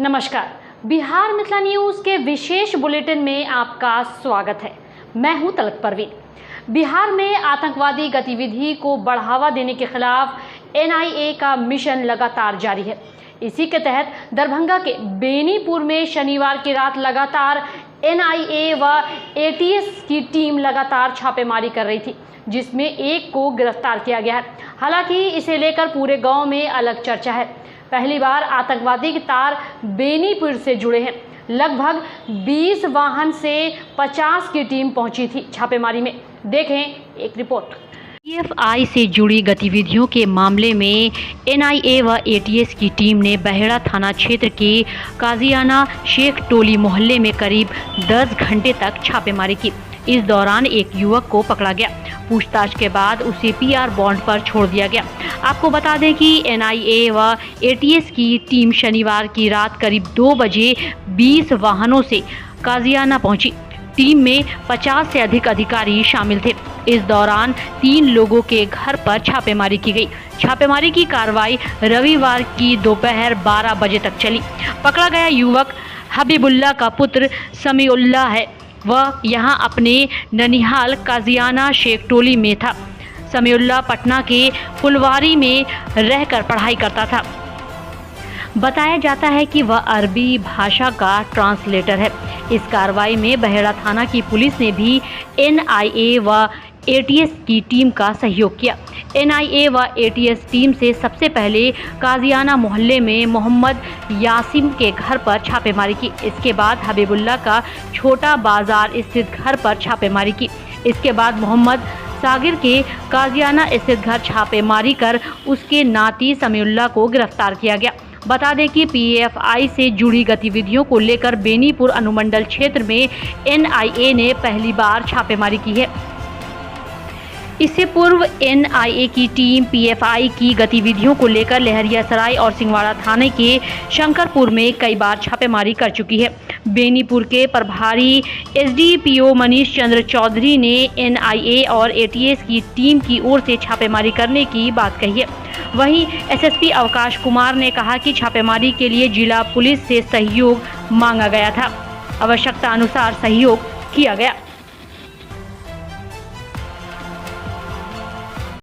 नमस्कार, बिहार मिथिला न्यूज़ के विशेष बुलेटिन में आपका स्वागत है। मैं हूं तलत परवीन। बिहार में आतंकवादी गतिविधि को बढ़ावा देने के खिलाफ एनआईए का मिशन लगातार जारी है। इसी के तहत दरभंगा के बेनीपुर में शनिवार की रात लगातार एनआईए व एटीएस की टीम लगातार छापेमारी कर रही थी, जिसमें एक को गिरफ्तार किया गया है। हालांकि इसे लेकर पूरे गांव में अलग चर्चा है। पहली बार आतंकवादी के तार बेनीपुर से जुड़े हैं। लगभग 20 वाहन से 50 की टीम पहुंची थी छापेमारी में। देखें एक रिपोर्ट। पीएफआई से जुड़ी गतिविधियों के मामले में एनआईए व एटीएस की टीम ने बहेड़ा थाना क्षेत्र के काजियाना शेख टोली मोहल्ले में करीब 10 घंटे तक छापेमारी की। इस दौरान एक युवक को पकड़ा गया। पूछताछ के बाद उसे पीआर बॉन्ड पर छोड़ दिया गया। आपको बता दें कि एनआईए व एटीएस की टीम शनिवार की रात करीब 2 बजे 20 वाहनों से काजियाना पहुंची। टीम में 50 से अधिक अधिकारी शामिल थे। इस दौरान 3 लोगों के घर पर छापेमारी की गई। छापेमारी की कार्रवाई रविवार की दोपहर 12 बजे तक चली। पकड़ा गया युवक हबीबुल्लाह का पुत्र समीउल्लाह है। वह यहां अपने ननिहाल काजियाना शेख टोली में था। समीउल्लाह पटना के फुलवारी में रहकर पढ़ाई करता था। बताया जाता है कि वह अरबी भाषा का ट्रांसलेटर है। इस कार्रवाई में बहेड़ा थाना की पुलिस ने भी एनआईए व एटीएस की टीम का सहयोग किया। एनआईए व एटीएस टीम से सबसे पहले काजियाना मोहल्ले में मोहम्मद यासिम के घर पर छापेमारी की। इसके बाद हबीबुल्लाह का छोटा बाजार स्थित घर पर छापेमारी की। इसके बाद मोहम्मद सागिर के काजियाना स्थित घर छापेमारी कर उसके नाती समीउल्लाह को गिरफ्तार किया गया। बता दें कि पीएफआई से जुड़ी गतिविधियों को लेकर बेनीपुर अनुमंडल क्षेत्र में एनआईए ने पहली बार छापेमारी की है। इससे पूर्व एनआईए की टीम पीएफआई की गतिविधियों को लेकर लहरियासराय और सिंहवाड़ा थाने के शंकरपुर में कई बार छापेमारी कर चुकी है। बेनीपुर के प्रभारी एसडीपीओ मनीष चंद्र चौधरी ने एनआईए और एटीएस की टीम की ओर से छापेमारी करने की बात कही है। वहीं एसएसपी अवकाश कुमार ने कहा कि छापेमारी के लिए जिला पुलिस से सहयोग मांगा गया था। आवश्यकता अनुसार सहयोग किया गया।